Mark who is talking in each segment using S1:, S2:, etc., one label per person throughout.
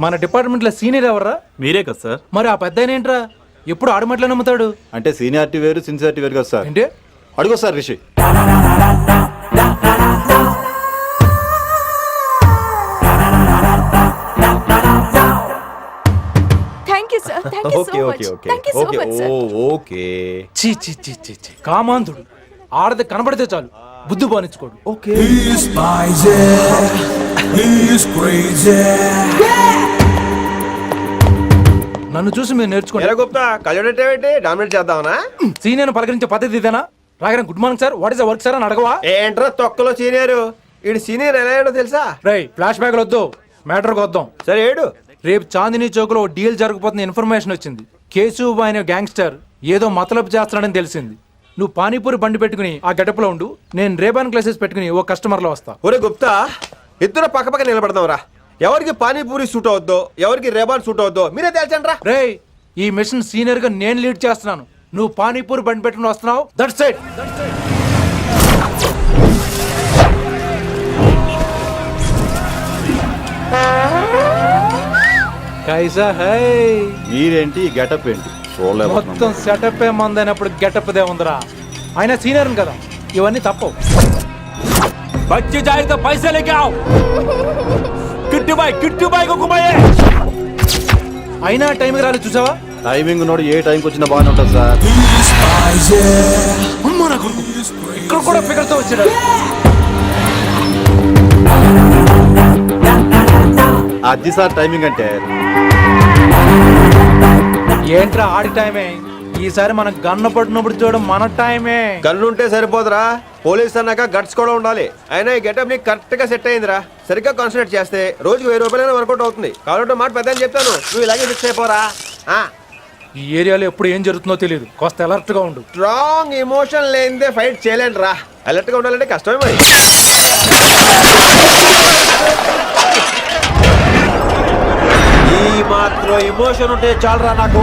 S1: మన డిపార్ట్మెంట్లో సీనియర్ ఎవర్రా?
S2: మీరే కదా సార్.
S1: మరి ఆ పెద్ద ఏంట్రా ఎప్పుడు ఆడమట్లే నమ్ముతాడు?
S3: అంటే సీనియారిటీ వేరు సిన్సియారిటీ వేరు కదా సార్.
S1: ఏంటి
S3: అడుగు సార్ రిషి.
S1: చీ చీ చీ చీ చీ కామాంధుడు. ఆడది కనబడితే చాలు బుద్ధి బానించుకోడు. నన్ను చూసి మీరు నేర్చుకోండి. సీనియర్ పలకరించే పద్ధతి ఇదేనా? రాగానే good morning sir, what is the work sir అని అడగవా?
S4: ఏంట్రా తొక్కలో సీనియర్? ఈడు సీనియర్ ఎలా ఏడో తెలుసా?
S1: రై ఫ్లాష్ బ్యాక్ వద్దు, మ్యాటర్కి వద్దాం.
S4: సరే ఏడు.
S1: రేపు చాందినీ చౌక్ లో డీల్ జరగబోతున్న ఇన్ఫర్మేషన్ వచ్చింది. కేశూబాయ్ అనే గ్యాంగ్స్టర్ ఏదో మతలబు చేస్తున్నాడని తెలిసింది. నువ్వు పానీపూరి బండి పెట్టుకుని ఆ గెటప్ లో ఉండు, నేను రేబాన్ క్లాసెస్ పెట్టుకుని ఓ కస్టమర్ లో వస్తా.
S4: ఒరే గుప్తా, ఇద్దరు పక్క పక్క నిలబడదాం రా. ఎవరికి పానీపూరి సూట్ అవుద్దో ఎవరికి రేబాన్ సూట్ అవుద్దో మీరే తేల్చండి రా.
S1: రే ఈ మిషన్ సీనియర్ గా నేను లీడ్ చేస్తున్నాను, నువ్వు పానీపూరి బండి పెట్టుకుని వస్తున్నావు. That's it. కైసా హై?
S3: మీరేంటి గెటప్ ఏంటి?
S1: మొత్తం సెటప్ ఏ మందైనప్పుడు గెటప్ దే ఉందిరా. ఆయన సీనియర్ కదా, ఇవన్నీ తప్పవు. బచ్చి జాయితో పైసా లేకే ఆవ్. కిట్టు బాయ్ को घुमाए. అయినా టైంకి రాలేదు చూసావా?
S3: టైమింగ్ నోడు ఏ టైంకి వచ్చినా బాగానే ఉంటుంది సార్.
S1: అమ్మా నా కొడుకు ఇక్కడ కూడా ఫిగర్ తో వచ్చాడు.
S3: అది సార్ టైమింగ్ అంటే.
S1: ఏంట్రా ఆడి టైమే? ఈసారి మనం గన్ను పట్టినప్పుడు చూడడం మన టైమే.
S4: గన్ను ఉంటే సరిపోదురా, పోలీస్ అన్నాక గట్స్ కూడా ఉండాలి. అయినా ఈ గెటప్ నీకు కరెక్ట్ గా సెట్ అయిందిరా. సరిగ్గా కాన్సన్ట్రేట్ చేస్తే రోజుకి 1000 రూపాయలైనా వర్కౌట్ అవుతుంది. కాబట్టి మాట పెద్ద చెప్తాను, నువ్వు ఇలాగే ఫిక్స్ అయిపోరా.
S1: ఈ ఏరియాలో ఎప్పుడు ఏం జరుగుతుందో తెలియదు, కాస్త అలర్ట్ గా ఉండు.
S4: స్ట్రాంగ్ ఎమోషన్ లేనిదే ఫైట్ చేయలేను రా. అలర్ట్ గా ఉండాలంటే కష్టమే మరి. ఈ మాత్రం ఎమోషన్ ఉంటే చాలరా నాకు.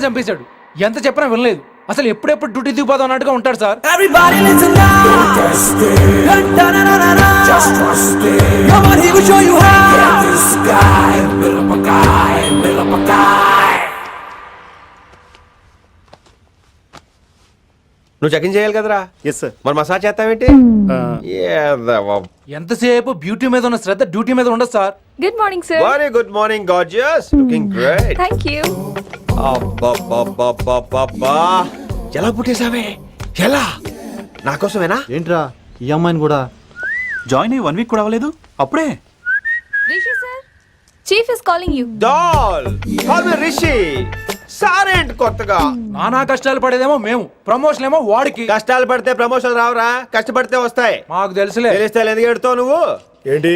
S1: చంపేశాడు. ఎంత చెప్పినా వినలేదు. అసలు ఎప్పుడెప్పుడు డ్యూటీ దిగిపోదాం అన్నట్టుగా ఉంటాడు సార్.
S4: నువ్వు చెకింగ్ చేయాలి కదరా?
S3: Yes sir.
S4: మరి మసాజ్ చేస్తావేంటి?
S1: ఎంతసేపు బ్యూటీ మీద ఉన్న శ్రద్ధ డ్యూటీ మీద ఉండదు sir.
S5: Good morning sir.
S4: Very good morning gorgeous, looking great.
S5: Thank you.
S4: అబ్బబ్బబ్బబ్బబ్బా, ఎలా పుట్టేసావే? ఎలా? నా కోసమేనా?
S3: ఏంట్రా ఈ అమ్మాయిని కూడా?
S2: జాయిన్ అయ్యి 1 వీక్ కూడా అవ్వలేదు అప్పుడే.
S5: Rishi sir, chief is calling you.
S4: Doll call me Rishi. సారేంటి కొత్తగా?
S1: నానా కష్టాలు పడేదేమో మేము, ప్రమోషన్ ఏమో వాడికి.
S4: కష్టాలు పడితే ప్రమోషన్ రావురా, కష్టపడితే వస్తాయి.
S1: మాకు తెలుసులే.
S4: తెలిస్తే ఎందుకు ఎడుతావు నువ్వు?
S6: ఏంటి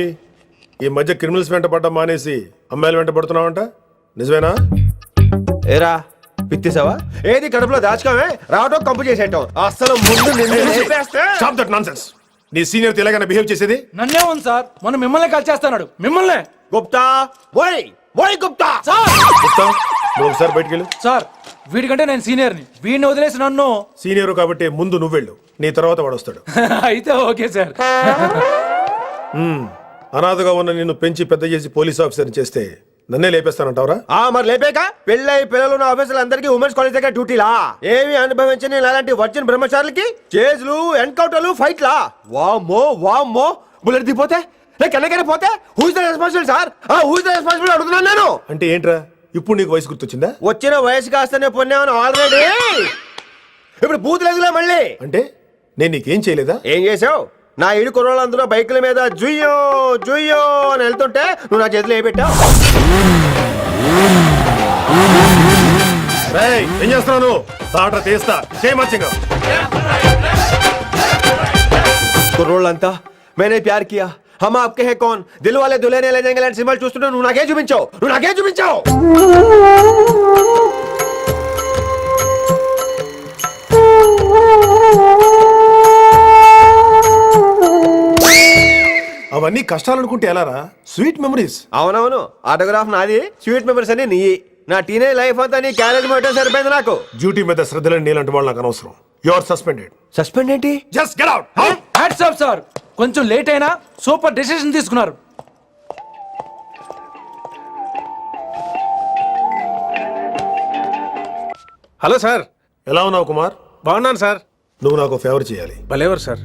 S6: ఈ మధ్య క్రిమినల్స్ వెంట పడ్డం మానేసి అమ్మాయిలు వెంట పడుతున్నావంట, నిజమేనా?
S4: ఏరా పిత్తేసావా? ఏది కడుపులో దాచుకోవే, రావటం కంపు చేసేయటం. అసలు ముందు నిన్ను
S6: స్టాప్ దట్ నాన్సెన్స్. నీ సీనియర్ ఇలాగైనా బిహేవ్ చేసేది?
S1: నన్నే ఉంది సార్, మనం మిమ్మల్ని కాల్ చేస్తున్నాడు, మిమ్మల్ని.
S4: గుప్తా ఓయ్ గుప్తా.
S1: సార్
S6: గుప్తా, నువ్వు ఒకసారి బయటికి వెళ్ళు.
S1: సార్ వీడికంటే నేను సీనియర్ని, వీడిని వదిలేసి నన్ను.
S6: సీనియర్ కాబట్టి ముందు నువ్వు వెళ్ళు, నీ తర్వాత వాడు వస్తాడు.
S1: అయితే ఓకే సార్.
S6: అనాథగా ఉన్న నిన్ను పెంచి పెద్ద చేసి పోలీస్ ఆఫీసర్ని చేస్తే నన్నే లేపేస్తానంటావరా?
S4: మరి లేపాక పెళ్ళై పిల్లలు ఉన్న ఆఫీసులు అందరికీ ఉమెన్స్ కాలేజ్ దగ్గర డ్యూటీలా? ఏమి అనుభవించని అలాంటి వర్జిన్ బ్రహ్మచారులకి చేజ్లు ఎన్కౌంటర్లు ఫైట్లా? వామ్మో బుల్లెట్ దిగిపోతే కన్నకైనా పోతే who is the responsible sir? Who is the responsible అడుగుతున్నాను నేను.
S6: అంటే ఏంట్రా, ఇప్పుడు నీకు వయసు గుర్తొచ్చిందా?
S4: వచ్చిన వయసు కాస్తనే పొన్నాను ఆల్రెడీ. ఇప్పుడు బూత్ లేదులే మళ్ళీ.
S6: అంటే నేను నీకేం చేయలేదా?
S4: ఏం చేసావు? నా ఇడు కుర్రోళ్ళందరూ బైకుల మీద జుయ్యో జుయ్యో అని వెళ్తుంటే నువ్వు నా చేతిలో ఏ పెట్టావు?
S6: రేయ్, ఏం చేస్తున్నావు? తాట తీస్తా చేయమచ్చంగా.
S4: కుర్రోళ్ళంతా मैंने प्यार किया हम आपके हैं कौन दिल वाले दुल्हने ले जाएंगे లాంటి సినిమాలు చూస్తుంటే నువ్వు నాకే చూపించావు.
S6: అవన్నీ కష్టాలు అనుకుంటే ఎలారా? Sweet memories.
S4: అవునవును, ఆటోగ్రాఫ్ నాది, స్వీట్ మెమరీస్ అని నీ. నా టీనేజ్ లైఫ్ అంతా నీ క్యారేజ్ మొత్తం సరిపోయింది నాకు.
S6: డ్యూటీ మీద శ్రద్ధలేని నీలాంటి వాళ్ళు నాకు అనవసరం. You are suspended.
S4: సస్పెండ్ ఏంటి?
S6: Just get out.
S1: Hats off sir, కొంచెం లేట్ అయినా సూపర్ డెసిషన్ తీసుకున్నారు.
S7: Hello sir.
S6: ఎలా ఉన్నావు కుమార్?
S7: బాగున్నాను సార్.
S6: నువ్వు నాకు ఫేవర్ చేయాలి.
S7: భలేవారు సార్.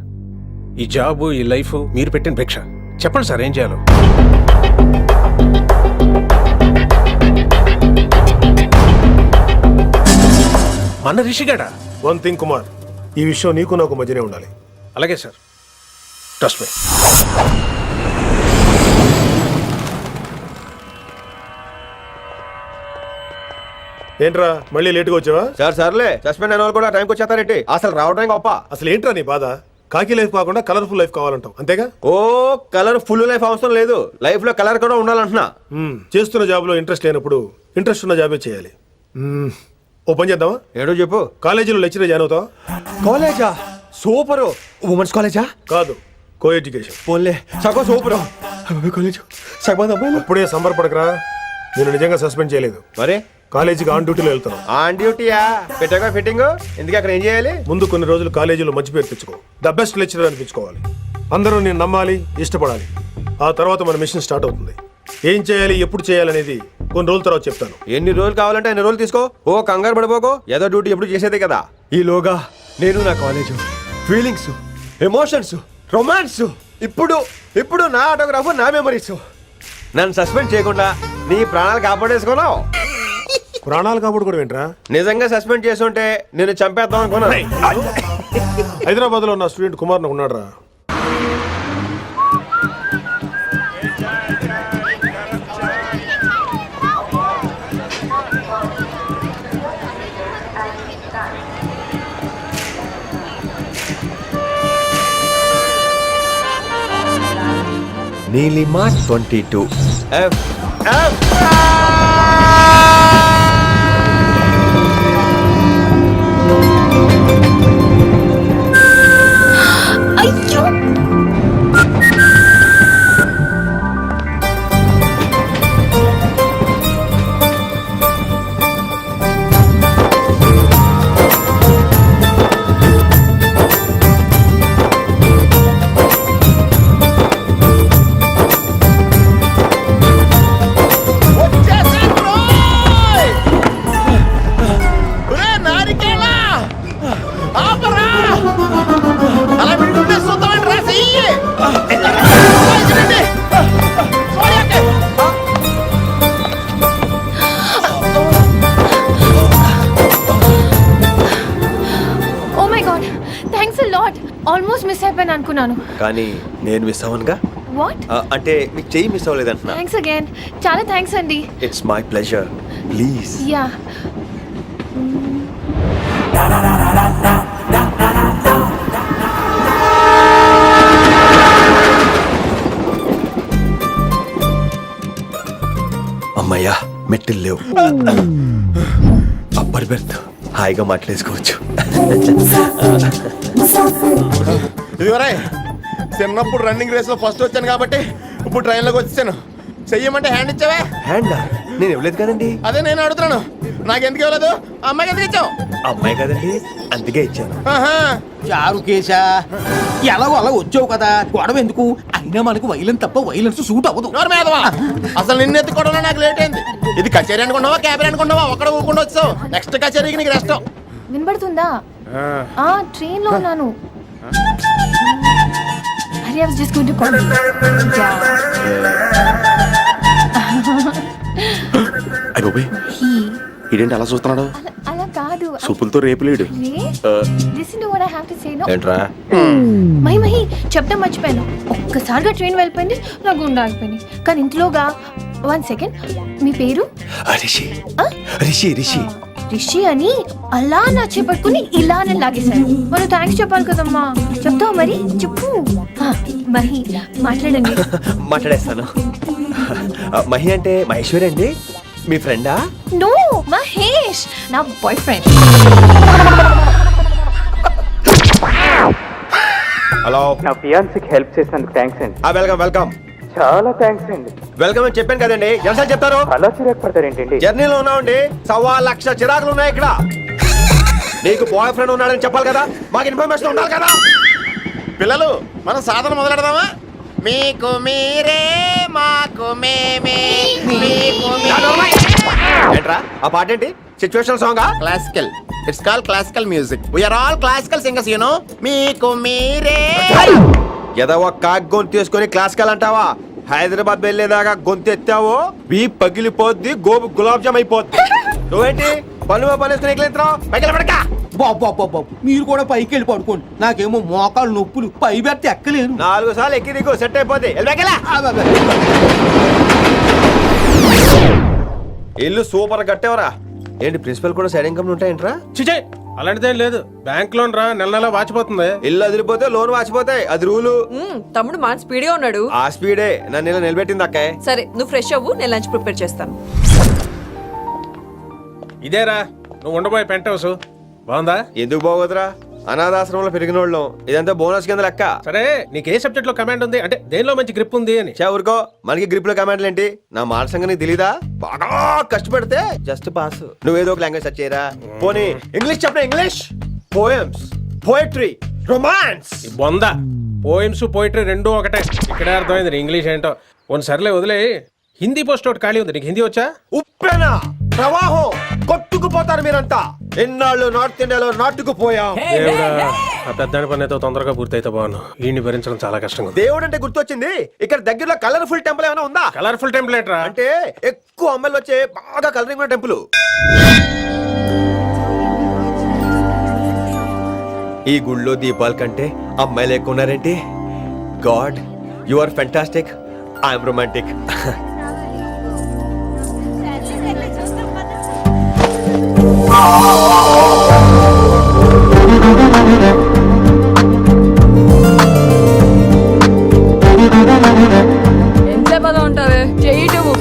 S7: ఈ జాబ్, ఈ లైఫ్ మీరు పెట్టిన భిక్ష. చెప్పండి సార్ ఏం చేయాలో. మన రిషిగాడా?
S6: వన్ థింగ్ కుమార్, ఈ విషయం నీకు నాకు మధ్యనే ఉండాలి.
S7: అలాగే సార్, ట్రస్ట్ మీ.
S6: ఏంట్రా మళ్ళీ లేటుగా వచ్చావా?
S4: సర్లే, సస్పెండ్ అయిన వాళ్ళు కూడా టైంకి వచ్చేస్తారేంటి? అసలు రావడానికి గొప్ప.
S6: అసలు ఏంట్రా నీ బాధ? కాకి లైఫ్ కాకుండా కలర్ఫుల్ లైఫ్ కావాలంటావు, అంతేగా?
S4: ఓ కలర్ ఫుల్ లైఫ్ అవసరం లేదు, లైఫ్ లో కలర్ కూడా ఉండాలంటున్నా.
S6: చేస్తున్న జాబ్ లో ఇంట్రెస్ట్ లేనప్పుడు ఇంట్రెస్ట్ ఉన్న జాబే చేయాలి. ఓ పని చేద్దామా?
S4: ఏడో చెప్పు.
S6: కాలేజీలో లెక్చరర్ జాయిన్ అవుతావా?
S4: కాలేజా? సూపర్. ఉమెన్స్ కాలేజా?
S6: కాదు, కో ఎడ్యుకేషన్.
S4: పోన్లే, సగం సూపర్ కాలేజ్, సగం అమ్మాయిలు.
S6: అప్పుడే సంబరపడకరా, నేను నిజంగా సస్పెండ్ చేయలేదు.
S4: మరే
S6: కాలేజీకి ఆన్ డ్యూటీలో వెళ్తున్నాను.
S4: ఆన్ డ్యూటీయా? పెట్టాగా ఫిట్టింగ్. ఎందుకు అక్కడ ఏం చేయాలి?
S6: ముందు కొన్ని రోజులు కాలేజీలో మంచి పేరు తెచ్చుకో, ద బెస్ట్ లెక్చరర్ అనిపించుకోవాలి. అందరూ నేను నమ్మాలి, ఇష్టపడాలి. ఆ తర్వాత మన మిషన్ స్టార్ట్ అవుతుంది. ఏం చేయాలి, ఎప్పుడు చేయాలనేది కొన్ని రోజుల తర్వాత చెప్తాను.
S4: ఎన్ని రోజులు కావాలంటే అన్ని రోజులు తీసుకో. ఓ కంగారు పడిపోకో, ఏదో డ్యూటీ ఎప్పుడు చేసేదే కదా. ఈలోగా నేను నా కాలేజ్ ఫీలింగ్స్, ఎమోషన్స్, రొమాన్స్, ఇప్పుడు నా ఆటోగ్రాఫ్, నా మెమరీస్. నన్ను సస్పెండ్ చేయకుండా నీ ప్రాణాలు కాపాడేసుకున్నావు.
S6: ప్రాణాలు కాబట్టి కూడా ఏంట్రా?
S4: నిజంగా సస్పెండ్ చేసుంటే నేను చంపేద్దాం అనుకున్నా.
S6: హైదరాబాద్ లో నా స్టూడెంట్ కుమార్ ఉన్నాడురా.
S4: నీలిమా 22 F.
S5: అయ్యో ఆల్మోస్ట్ మిస్ అయిపోయాను అనుకున్నాను.
S4: కానీ నేను మిస్ అవ్వనుగా.
S5: వాట్?
S4: అంటే మీకు చెయ్యి మిస్ అవ్వలేదంటున్నా.
S5: థ్యాంక్స్ అగైన్, చాలా థ్యాంక్స్ అండి.
S4: It's my pleasure, please.
S5: Yeah.
S4: అమ్మయ్యా, మెట్టులు లేవు. అప్పర్ బెర్త్, హాయిగా మాట్లాడేసుకోవచ్చు.
S8: చిన్నప్పుడు రన్నింగ్ రేస్ లో ఫస్ట్ వచ్చాను కాబట్టి ఇప్పుడు ట్రైన్ లోకి వచ్చాను. చెయ్యమంటే హ్యాండ్ ఇచ్చావే.
S4: హ్యాండ్ నేను ఇవ్వలేదు కదండి.
S8: అదే నేను అడుగుతున్నాను, నాకెందుకు ఇవ్వలేదు? అమ్మాయికి ఎందుకు ఇచ్చావు?
S4: అమ్మాయి కదండి, అందుకే ఇచ్చాను.
S8: ఆహా.
S9: చారు కేశా ఎలాగో అలా వచ్చావు కదా, గొడవ ఎందుకు? అయినా మనకు వైలెన్స్ తప్ప వైలెన్స్ సూట్ అవ్వదు.
S8: నోరు మీదవా. అసలు నిన్ను ఎత్తుకోవడంలో నాకు లేట్ అయింది. ఇది కచేరీ అనుకున్నావా, క్యాబరీ అనుకున్నావా? ఒక్కడ ఊకుండా వచ్చావు. నెక్స్ట్ కచేరీకి నీకు రెస్ట్.
S5: వినబడుతుందా? ట్రైన్ లో ఉన్నాను. I was just going to call you.
S8: ఇదేంటి అలా చూస్తున్నాడు?
S5: అలా కాదు.
S8: సూపులతో రేపులేడు.
S5: Listen to what I have to say, no?
S8: ఏంట్రా?
S5: మహి చెప్పడం మర్చిపోయాను. ఒక్కసారిగా ట్రైన్ వెళ్ళిపోయింది, నా గుండె ఆగిపోయింది. కానీ ఇంట్లోగా 1 సెకండ్, మీ పేరు?
S4: రిషి.
S5: ఆ?
S4: రిషి రిషి
S5: రిషి అని అలా నా చేపట్టుకుని ఇలా నన్ను లాగేశారు. మరి థ్యాంక్స్ చెప్పాలి కదమ్మా. చెప్తావు మరి? చెప్పు. మహి మాట్లాడండి.
S4: మాట్లాడేస్తాను. మహి అంటే మహేశ్వరి అండి, మీ ఫ్రెండా?
S5: నో, మహేష్ నా బాయ్ ఫ్రెండ్.
S4: హలో.
S10: నా ఫియాన్సీకి హెల్ప్ చేసినందుకు థ్యాంక్స్ అండి.
S4: Welcome welcome.
S10: చాలా థ్యాంక్స్ అండి.
S4: వెల్కమ్ అని చెప్పాను కదండి, ఎన్నిసార్లు చెప్తారు?
S10: అలా చిరాకు పడతారేంటండి?
S4: జర్నీలో ఉన్నామండి, 1,00,000 చిరాకులు ఉన్నాయి ఇక్కడ. నీకు బాయ్ ఫ్రెండ్ ఉన్నాడని చెప్పాలి కదా, మాకు ఇన్ఫర్మేషన్ ఉండాలి కదా.
S8: పిల్లలు, మనం సాధన మొదలెడదామా? మీకు మీరే, మాకు మేమే, మీకు
S4: ఏంట్రా ఆ పాట ఏంటి? Situation song?
S8: Classical. It's call classical music. We are all classical singers, you know. మీకు మీరే.
S4: ఏదో ఒక కాక్ గొంతు తీసుకొని క్లాసికల్ అంటావా? హైదరాబాద్ వెళ్ళేదాకా గొంతు ఎత్తావో బీ పగిలిపోద్ది, గోబు గులాబ్ జామ్ అయిపోద్ది. నువ్వేంటి పనులు పనేసుకుని ఎగిలింటున్నావు? పైకి పడక.
S9: బాబు మీరు కూడా పైకి వెళ్ళి పడుకోండి. నాకేమో మోకాలు నొప్పులు, పై పెడితే ఎక్కలేను.
S4: 4 సార్లు ఎక్కి దిగు, సెట్ అయిపోద్ది. ఇల్లు సూపర్ కట్టేవరా. ఏంటి ప్రిన్సిపల్ కూడా సైడ్ ఇన్కమ్ ఉంటాయంట్రా?
S7: చిచే అలాంటిదేం లేదు. బ్యాంక్ లోన్ రా, నెల నెల వాచిపోతుంది.
S4: ఇల్లు అదిరిపోతే లోన్ వాచిపోతాయి, అది రూలు.
S11: తమ్ముడు మాట స్పీడ్గా ఉన్నాడు.
S4: ఆ స్పీడే నన్ను ఇలా నిలబెట్టింది అక్కాయ్.
S11: సరే నువ్వు ఫ్రెష్ అవ్వు, నేను లంచ్ ప్రిపేర్ చేస్తాను.
S7: ఇదేరా నువ్వు ఉండబోయే పెంట్ హౌస్. బాగుందా?
S4: ఎందుకు బాగోదురా, అనాథాశ్రమంలో పెరిగిన వాళ్ళం. ఇదంతా బోనస్ కింద లెక్క.
S7: సరే నీకు ఏ సబ్జెక్ట్ లో కమాండ్ ఉంది, అంటే దేనిలో మంచి గ్రిప్ ఉంది అని.
S4: ఊరుకో, మనకి గ్రిప్ లో కమాండ్లు ఏంటి? నా మాట సంగతి నీకు తెలీదా? బాగా కష్టపడితే జస్ట్ పాస్. నువ్వేదో ఒక లాంగ్వేజ్ సెర్చ్ చేయరా. పోనీ ఇంగ్లీష్ చెప్పరా. English poems, poetry, romance.
S7: బొంద పోయిమ్స్ పోయిటరీ రెండూ ఒకటే. ఇక్కడే అర్థమైంది ఇంగ్లీష్ ఏంటో. కొన్ని సర్లే వదిలే. హిందీ పోస్ట్ ఒకటి ఖాళీ ఉంది, నీకు హిందీ వచ్చా?
S4: ఉప్పెనా ప్రవాహం కొట్టుకుపోతారు మీరంతా. ఎన్నాళ్ళు నార్త్ ఇండియాలో నాటుకుపోయాం.
S7: దేవుడా, ఆ పెద్దాని పని అయితే తొందరగా పూర్తయితే బాగున్నాను. వీడిని భరించడం చాలా కష్టంగా ఉంది.
S4: దేవుడు అంటే గుర్తొచ్చింది, ఇక్కడ దగ్గరలో కలర్ఫుల్ టెంపుల్ ఏమైనా ఉందా?
S7: కలర్ఫుల్ టెంపుల్ ఏంట్రా?
S4: అంటే ఎక్కువ అమ్మాయిలు వచ్చే బాగా కలరింగ్ ఉన్న టెంపుల్. ఈ గుళ్ళో దీపాల కంటే అమ్మాయిలు ఎక్కువ ఉన్నారేంటి? God, you are fantastic, I'm romantic.
S11: ఎంత బాగా ఉంటావే, చేయటము.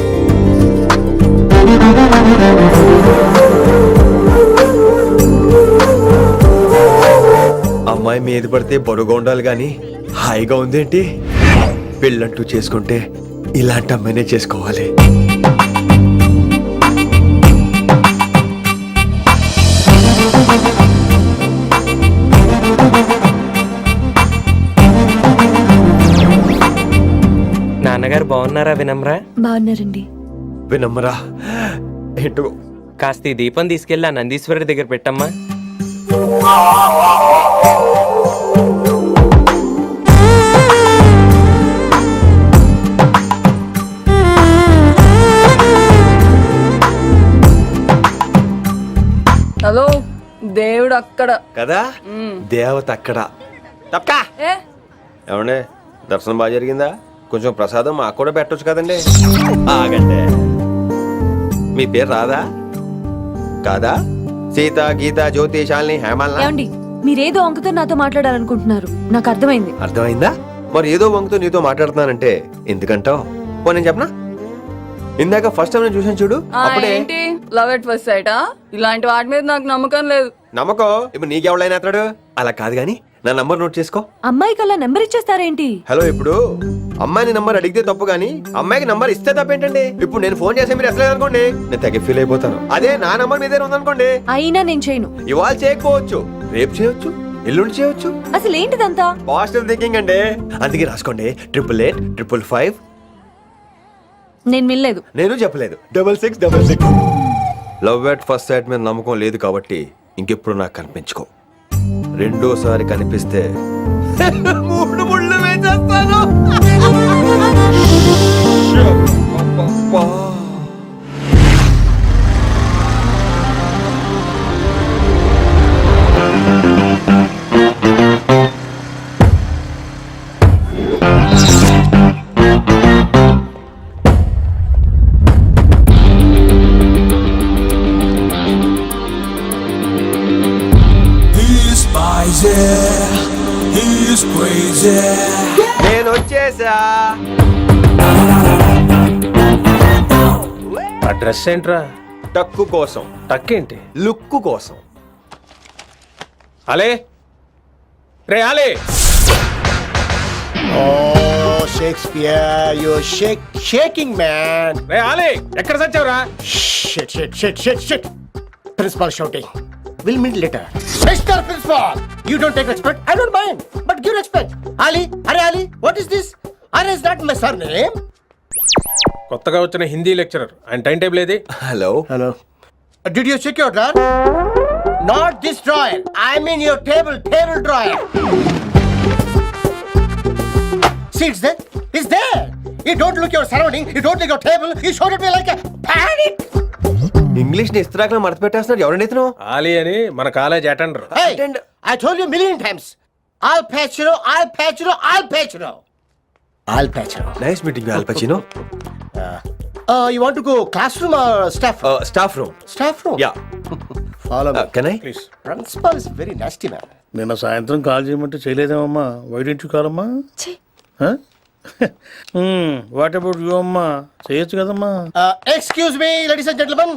S4: అమ్మాయి మీద పడితే బరువుగా ఉండాలి గాని హాయిగా ఉందేంటి? పెళ్ళంటూ చేసుకుంటే ఇలాంటి అమ్మాయినే చేసుకోవాలి.
S10: నాన్నగారు బాగున్నారా వినమ్రా?
S5: బాగున్నారండి.
S4: వినమ్మరా ఏంటో.
S10: కాస్త ఈ దీపం తీసుకెళ్ళి ఆ నందీశ్వరుడి దగ్గర పెట్టమ్మా.
S11: హలో, దేవుడు అక్కడ
S4: కదా, దేవత అక్కడ. తప్పకా
S11: ఏ
S4: ఏమండే, దర్శనం బాగా జరిగిందా? కొంచెం ప్రసాదం మాకు కూడా పెట్టొచ్చు కదండి. ఆగండి, మీ పేరు రాదా? కాదా? సీత, గీత, జ్యోతి, శాలిని, హేమాల.
S5: ఏమండి, మీరేదో అంకుతో నాతో మాట్లాడాలనుకుంటున్నారు, నాకు అర్థమైంది.
S4: అర్థమైందా? మరి ఏదో వంగుతో నీతో మాట్లాడుతున్నానంటే ఎందుకంటావు? పో నేను చెప్పనా? ఇందాక ఫస్ట్ టైం నేను చూసాను చూడు, అప్పుడే.
S11: ఏంటి లవ్ ఎట్ ఫస్ట్ సైటా? ఇలాంటి వాటి మీద నాకు నమ్మకం లేదు.
S4: నమ్మకం ఇప్పుడు నీకెవడైనా అతడు? అలా కాదు గాని నా నంబర్ నోట్ చేసుకో.
S11: అమ్మాయికి అలా నెంబర్ ఇచ్చేస్తారేంటి?
S4: హలో, ఇప్పుడు అమ్మాయిని నంబర్ అడిగితే తప్పు గానీ అమ్మాయికి నంబర్ ఇస్తే తప్పేంటండి? ఇప్పుడు నేను ఫోన్ చేస్తే మీరు ఎట్లేదు అనుకోండి, నేను తెగ ఫీల్ అయిపోతాను. అదే నా నంబర్ మీదే ఉందనుకోండి,
S11: అయినా నేను చేయను.
S4: ఇవాళ చేయకపోవచ్చు, రేపు చేయొచ్చు, ఎల్లుండి చేయొచ్చు.
S11: అసలు ఏంటిదంతా?
S4: పాజిటివ్ థింకింగ్ అండి. అందుకే రాసుకోండి 888
S11: నేను వినలేదు.
S4: నేను చెప్పలేదు 6666. లవ్ ఎట్ ఫస్ట్ సైట్ మీద నమ్మకం లేదు కాబట్టి ఇంకెప్పుడు నాకు కనిపించుకో. రెండోసారి కనిపిస్తే 3 ముళ్ళు వేసేస్తాను. అబ్బబ్బా. నేను వచ్చేసా.
S7: ఆ డ్రెస్ ఏంట్రా?
S4: టక్కు కోసం,
S7: టక్కేంటి?
S4: లుక్కు కోసం.
S7: అలే రే అలే.
S8: Oh, Shakespeare, you're shaking, man.
S7: రే అలే, ఎక్కడ సచ్చావురా?
S8: Shit. Principal shouting. We'll meet later. Mr. Principal, you don't take respect. I don't mind, but give respect. Ali, Ali, what is this? Ali is not my surname.
S7: కొత్తగా వచ్చిన Hindi lecturer, ఆయన time table ఏది?
S4: Hello.
S8: Did you check your drawer? Not this drawer. I mean your table drawer. See, it's there. It's there. You don't look your surrounding. You don't look your table. You showed it me like a panic.
S4: English ని ఇస్త్రాకులో మడత పెట్టేస్తున్నాడు. ఎవరండి ఇతను?
S7: ఆలీ అని మన college attender.
S8: Hey, I told you a million times. I'll patch you.
S4: Nice meeting all పచినో.
S8: You want to go classroom or staff room?
S4: Staff room.
S8: Staff room?
S4: Yeah.
S8: Follow me.
S4: Can I?
S7: Please.
S8: Principal is very nasty man.
S6: నిన్న సాయంత్రం call చేయమంటే చేయలేదేమమ్మా? వైడెంట్ కాలమ్మా? What about you అమ్మా? చేయొచ్చు కదమ్మా.
S8: Excuse me, ladies and gentlemen.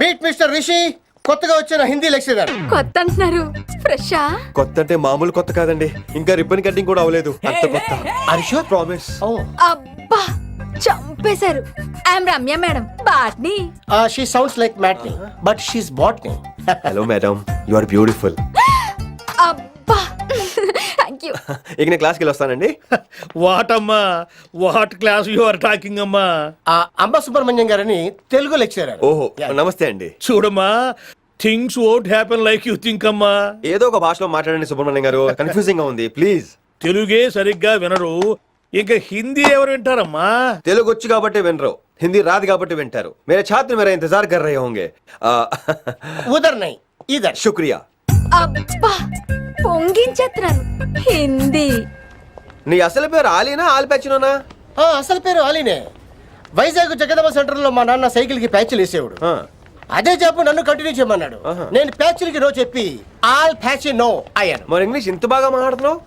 S8: Meet Mr. Rishi. కొత్తగా వచ్చిన Hindi lecturer.
S5: కొత్త అంటున్నారు, ఫ్రెషా?
S4: కొత్త అంటే మామూలు కొత్త కాదండి, ఇంకా రిబ్బన్ కటింగ్ కూడా అవ్వలేదు. అంత కొత్త.
S8: Are you sure?
S4: ప్రామిస్.
S5: అబ్బా చంపేశారు. I'm Ramya madam, botany.
S8: She sounds like Matney, but she's botany.
S4: Hello madam, you are beautiful.
S5: అబ్బా థ్యాంక్ యూ.
S4: ఇక నేను క్లాస్కి వెళ్ళి వస్తానండి.
S6: వాట్ అమ్మా? What class you are talking అమ్మా?
S8: అంబ సుబ్రహ్మణ్యం గారని తెలుగు లెక్చరర్.
S4: ఓహో, నమస్తే అండి.
S6: చూడమ్మా, things won't happen like you think అమ్మా.
S4: ఏదో ఒక భాషలో మాట్లాడండి సుబ్రహ్మణ్యం గారు, కన్ఫ్యూజింగ్ గా ఉంది ప్లీజ్.
S6: తెలుగే సరిగ్గా వినరు, ఇంకా హిందీ ఎవరు వింటారమ్మా?
S4: తెలుగు వచ్చు కాబట్టి వినరు, హిందీ రాదు కాబట్టి వింటారు. మేరే ఛాత్ర మేరా ఇంతజార్ కర్ రహే హోంగే.
S8: ఉదర్ నై ఇదర్.
S4: శుక్రియా.
S5: అబ్బా పొంగించేస్తున్నాను. హిందీ.
S4: నీ అసలు పేరు ఆలీనా ఆల్పచ్చినోనా?
S8: అసలు పేరు ఆలీనే. వైజాగ్ జగదమ్మ సెంటర్ లో మా నాన్న సైకిల్ కి ప్యాచ్లు వేసేవాడు. అదే జాబ్ నన్ను కంటిన్యూ చేయమన్నాడు. నేను ప్యాచ్లకి నో చెప్పి ఆల్ ప్యాచ్ నో అయ్యాను.
S4: మరి ఇంగ్లీష్ ఇంత బాగా మాట్లాడుతున్నావు?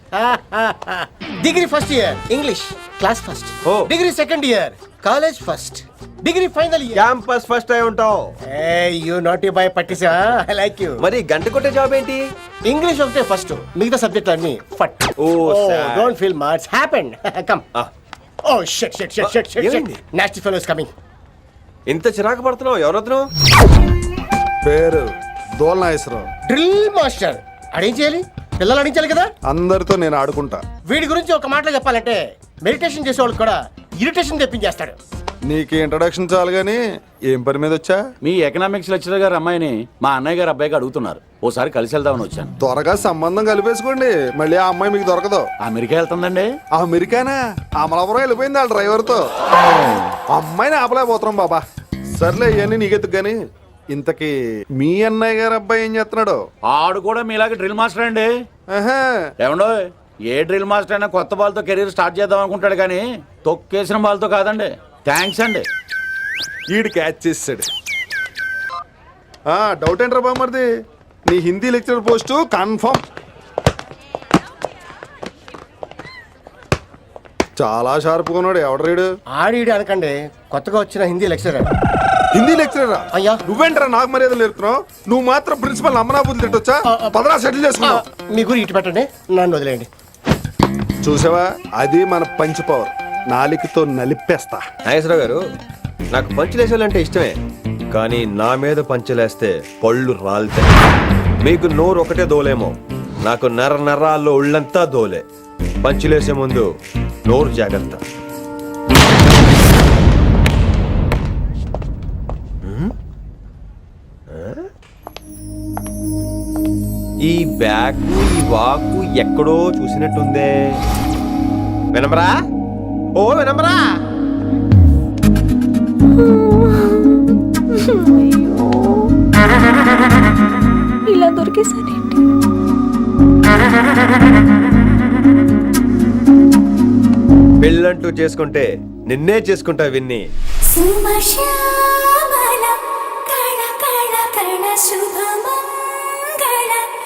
S8: Degree first year English class first. Degree second year college first. Degree final year
S4: campus first అయి ఉంటావు.
S8: యూ నాట్ బై పట్టిసా. I like you.
S4: మరి గంట కొట్టే జాబ్ ఏంటి?
S8: ఇంగ్లీష్ ఒకటే ఫస్ట్, మిగతా సబ్జెక్ట్ అన్ని ఫట్. Don't feel much happened. Come. Oh shit shit shit shit shit. Nasty fellows coming.
S4: ఇంత చిరాకు పడుతున్నావు, ఎవరొద్దు?
S12: పేరు దోల్నాగేశ్వరరావు.
S8: Drill master. అడేం చేయాలి? పిల్లలు అడించాలి కదా.
S12: అందరితో నేను ఆడుకుంటా.
S8: వీడి గురించి ఒక మాటలో చెప్పాలంటే మెడిటేషన్ చేసేవాళ్ళు కూడా ఇరిటేషన్ తెప్పించేస్తాడు.
S12: నీకు ఇంట్రడక్షన్ చాలు గానీ ఏం పని మీద వచ్చా?
S9: మీ ఎకనామిక్స్ లెక్చరర్ గారు అమ్మాయిని మా అన్నయ్య గారు అబ్బాయికి అడుగుతున్నారు. ఓసారి కలిసి వెళ్దామని వచ్చాను.
S12: త్వరగా సంబంధం కలిపేసుకోండి, మళ్ళీ ఆ అమ్మాయి మీకు దొరకదు.
S9: అమెరికా వెళ్తుందండి.
S12: అమెరికానా? అమలాపురం వెళ్ళిపోయింది వాళ్ళ డ్రైవర్తో. అమ్మాయిని ఆపలేకపోతున్నాం బాబా. సర్లే ఇవన్నీ నీకెత్తుకు గానీ ఇంతకీ మీ అన్నయ్య గారు అబ్బాయి ఏం చేస్తున్నాడు?
S9: ఆడు కూడా మీలాగే డ్రిల్ మాస్టర్ అండి. ఏమండో, ఏ డ్రిల్ మాస్టర్ అయినా కొత్త బాల్తో కెరీర్ స్టార్ట్ చేద్దాం అనుకుంటాడు కానీ తొక్కేసిన బాల్తో కాదండి. థ్యాంక్స్ అండి.
S12: ఈడు క్యాచ్ చేసాడు. డౌట్ ఏంట్రా బామ్మర్ది? నీ హిందీ లెక్చరర్ పోస్టు కన్ఫర్మ్. చాలా షార్ప్గా ఉన్నాడు. ఎవడరీడు?
S8: ఆడీడు అనకండి, కొత్తగా వచ్చిన హిందీ లెక్చరర్.
S12: హిందీ లెక్చరరా
S8: అయ్యా.
S12: నువ్వేంట్రా నాకు మర్యాద నేర్పుతున్నావు? నువ్వు మాత్రం ప్రిన్సిపల్ అమ్మనాబుద్ధి తిట్టొచ్చా? పదరా సెటిల్ చేసుకున్నావు.
S8: మీ గురి ఇటు పెట్టండి, నన్ను వదిలేయండి.
S12: చూసావా, అది మన పంచ్ పవర్. నాలికతో నలిపేస్తా.
S4: నాగేశ్వరరావు గారు, నాకు పంచులేసాలంటే ఇష్టమే, కానీ నా మీద పంచులేస్తే పళ్ళు రాలుతాయి. మీకు నోరు ఒకటే దోలేమో, నాకు నరాల్లో ఒళ్ళంతా దోలే. పంచులేసే ముందు నోరు జాగ్రత్త. ఈ బ్యాగు ఈ వాకు ఎక్కడో చూసినట్టుందే. వినమ్రా, ఓ వినమ్రా.
S11: ఇలా దొరికేసానేంటి?
S4: పెళ్ళంటూ చేసుకుంటే నిన్నే చేసుకుంటా విన్ని.
S5: సుమశ్యామల కళ కళ కళ శుభమం